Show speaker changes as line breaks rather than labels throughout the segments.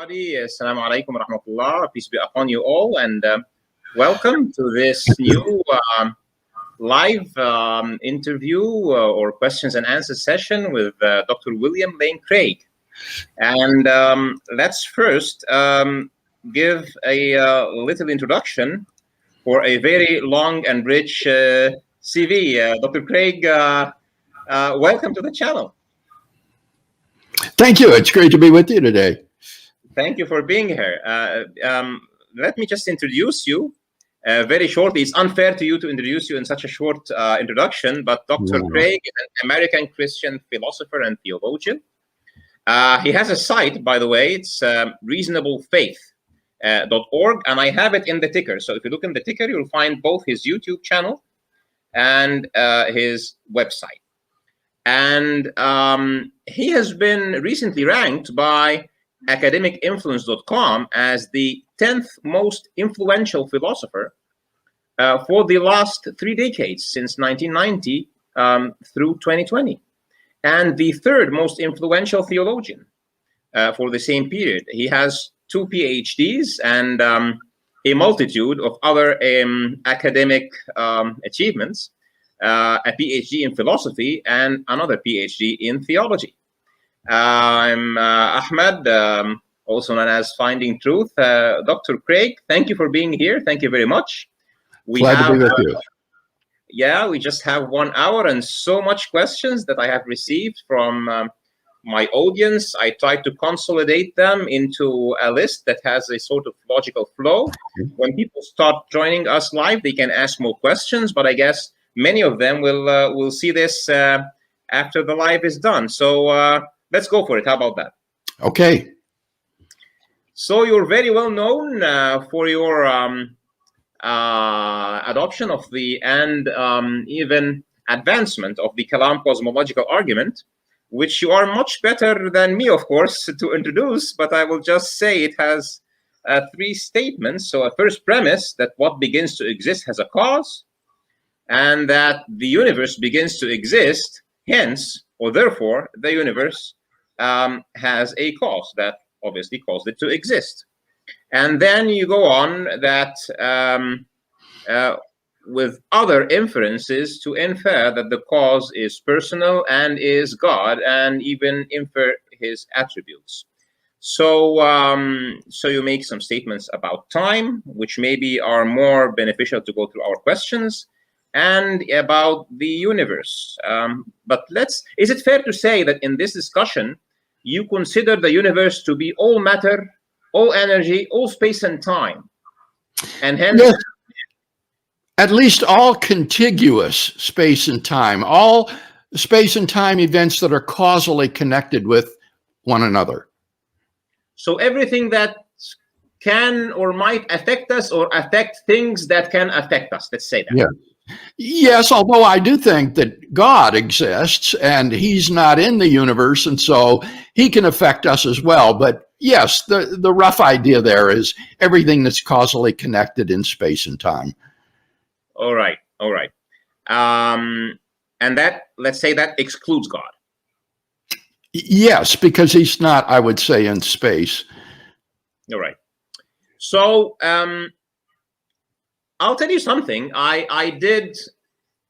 everybody. Assalamu alaikum wa rahmatullah. Peace be upon you all, and welcome to this new live interview or questions and answers session with Dr. William Lane Craig. And let's first give a little introduction for a very long and rich CV. Dr. Craig, welcome to the channel.
Thank you. It's great to be with you today.
Thank you for being here. Let me just introduce you very shortly. It's unfair to you to introduce you in such a short introduction, but Dr. Craig is an American Christian philosopher and theologian. He has a site, by the way. It's reasonablefaith.org, and I have it in the ticker. So if you look in the ticker, you'll find both his YouTube channel and his website. And he has been recently ranked by academicinfluence.com as the 10th most influential philosopher for the last 3 decades, since 1990 through 2020, and the 3rd most influential theologian for the same period. He has 2 PhDs and a multitude of other academic achievements. A PhD in philosophy and another PhD in theology. I'm Ahmed, also known as Finding Truth. Dr. Craig, thank you for being here. Thank you very much.
Glad to be with you.
Yeah, we just have 1 hour and so much questions that I have received from my audience. I tried to consolidate them into a list that has a sort of logical flow. When people start joining us live, they can ask more questions, but I guess many of them will see this after the live is done. So let's go for it. How about that?
Okay.
So you're very well known for your adoption of and even advancement of the Kalam Cosmological Argument, which you are much better than me, of course, to introduce, but I will just say it has 3 statements. So a first premise that what begins to exist has a cause, and that the universe begins to exist, hence, or therefore, the universe has a cause that obviously caused it to exist. And then you go on that with other inferences to infer that the cause is personal and is God, and even infer his attributes. So, so you make some statements about time, which maybe are more beneficial to go through our questions, and about the universe. But is it fair to say that in this discussion, you consider the universe to be all matter, all energy, all space and time? And hence...
Yes. At least all contiguous space and time, all space and time events that are causally connected with one another.
So everything that can or might affect us, or affect things that can affect us, let's say that.
Yeah. Yes, although I do think that God exists and he's not in the universe, and so he can affect us as well. But yes, the rough idea there is everything that's causally connected in space and time.
All right. All right. And that, let's say that excludes God.
Yes, because he's not, I would say, in space.
All right. So, I'll tell you something. I did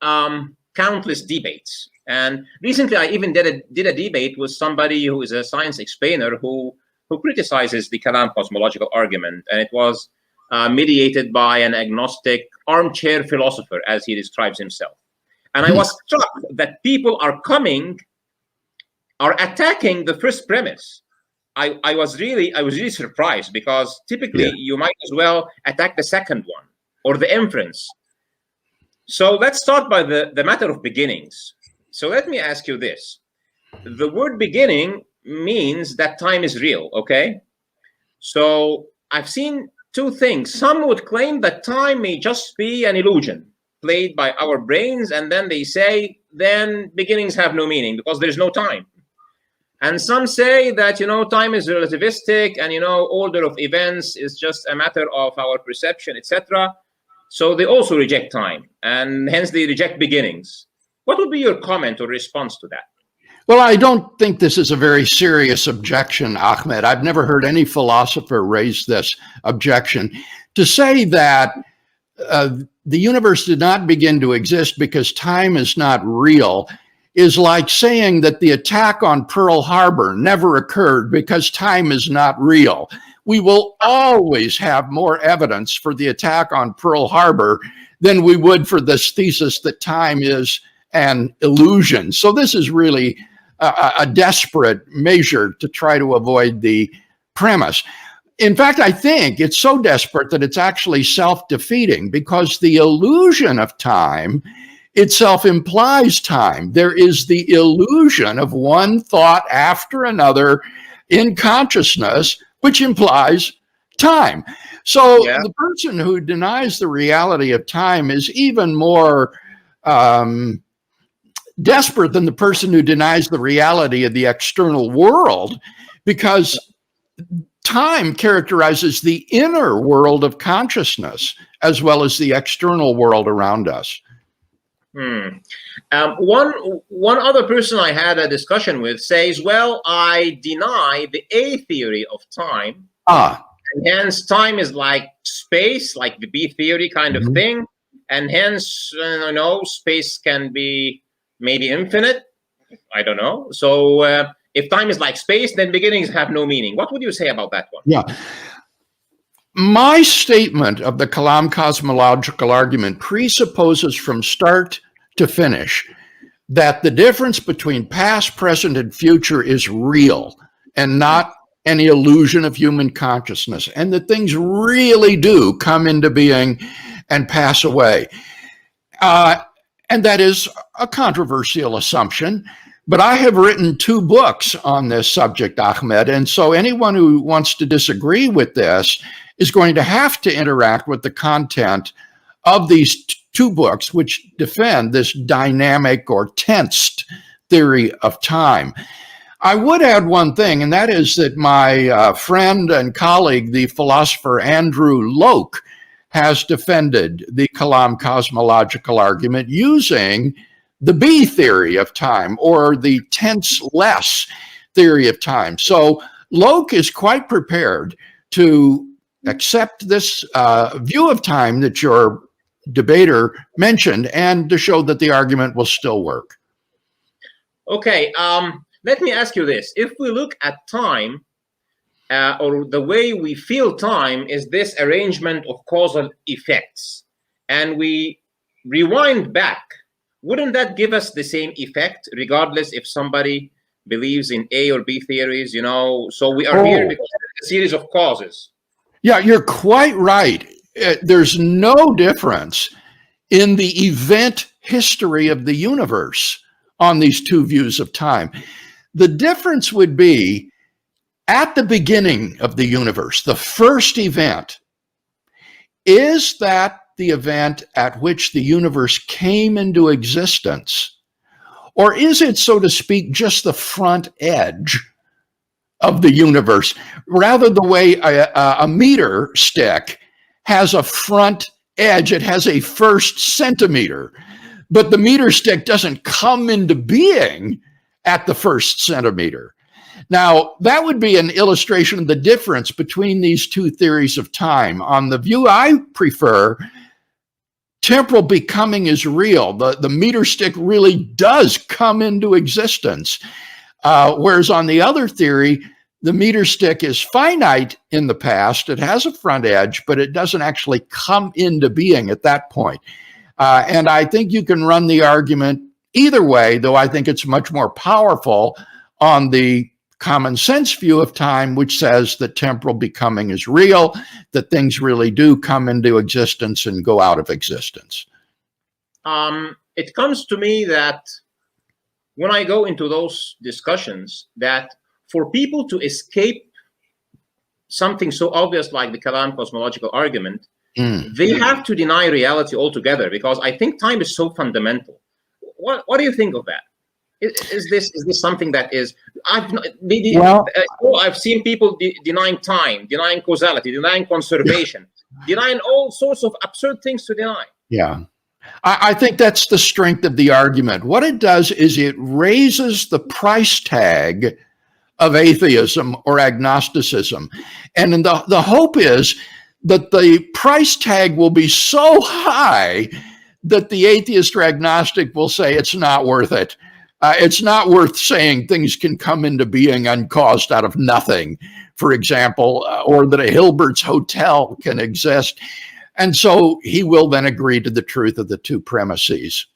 countless debates, and recently I even did a debate with somebody who is a science explainer who criticizes the Kalam Cosmological Argument, and it was mediated by an agnostic armchair philosopher, as he describes himself. And I was struck that people are attacking the first premise. I was really surprised, because typically you might as well attack the second one, or the inference. So let's start by the matter of beginnings. So let me ask you this. The word beginning means that time is real, okay? So I've seen 2 things. Some would claim that time may just be an illusion played by our brains, and then they say, then beginnings have no meaning because there's no time. And some say that, time is relativistic, and, order of events is just a matter of our perception, etc. So they also reject time, and hence they reject beginnings. What would be your comment or response to that?
Well, I don't think this is a very serious objection, Ahmed. I've never heard any philosopher raise this objection. To say that the universe did not begin to exist because time is not real is like saying that the attack on Pearl Harbor never occurred because time is not real. We will always have more evidence for the attack on Pearl Harbor than we would for this thesis that time is an illusion. So this is really a desperate measure to try to avoid the premise. In fact, I think it's so desperate that it's actually self-defeating, because the illusion of time itself implies time. There is the illusion of one thought after another in consciousness, which implies time. So the person who denies the reality of time is even more desperate than the person who denies the reality of the external world, because time characterizes the inner world of consciousness as well as the external world around us.
One other person I had a discussion with says, well, I deny the A theory of time. And hence time is like space, like the B theory kind of thing. And hence, space can be maybe infinite. I don't know. So if time is like space, then beginnings have no meaning. What would you say about that one?
Yeah. My statement of the Kalam Cosmological Argument presupposes from start to finish that the difference between past, present, and future is real and not any illusion of human consciousness, and that things really do come into being and pass away. And that is a controversial assumption, but I have written 2 books on this subject, Ahmed, and so anyone who wants to disagree with this is going to have to interact with the content of these 2 books, which defend this dynamic or tensed theory of time. I would add one thing, and that is that my friend and colleague, the philosopher Andrew Locke, has defended the Kalam Cosmological Argument using the B theory of time, or the tense-less theory of time. So Locke is quite prepared to accept this view of time that your debater mentioned, and to show that the argument will still work.
Okay, let me ask you this. If we look at time, or the way we feel time is this arrangement of causal effects, and we rewind back, wouldn't that give us the same effect regardless if somebody believes in A or B theories, So we are here because of a series of causes.
Yeah, you're quite right. There's no difference in the event history of the universe on these 2 views of time. The difference would be at the beginning of the universe, the first event. Is that the event at which the universe came into existence? Or is it, so to speak, just the front edge of the universe? Rather, the way a meter stick has a front edge, it has a first centimeter, but the meter stick doesn't come into being at the first centimeter. Now, that would be an illustration of the difference between these 2 theories of time. On the view I prefer, temporal becoming is real. The meter stick really does come into existence. Whereas on the other theory, the meter stick is finite in the past. It has a front edge, but it doesn't actually come into being at that point. And I think you can run the argument either way, though I think it's much more powerful on the common sense view of time, which says that temporal becoming is real, that things really do come into existence and go out of existence.
It comes to me that when I go into those discussions, that for people to escape something so obvious like the Kalam Cosmological Argument, they have to deny reality altogether, because I think time is so fundamental. What do you think of that? Is this something that is? I've seen people denying time, denying causality, denying conservation, denying all sorts of absurd things to deny.
Yeah. I think that's the strength of the argument. What it does is it raises the price tag of atheism or agnosticism. And the hope is that the price tag will be so high that the atheist or agnostic will say it's not worth it. It's not worth saying things can come into being uncaused out of nothing, for example, or that a Hilbert's Hotel can exist. And so he will then agree to the truth of the two premises.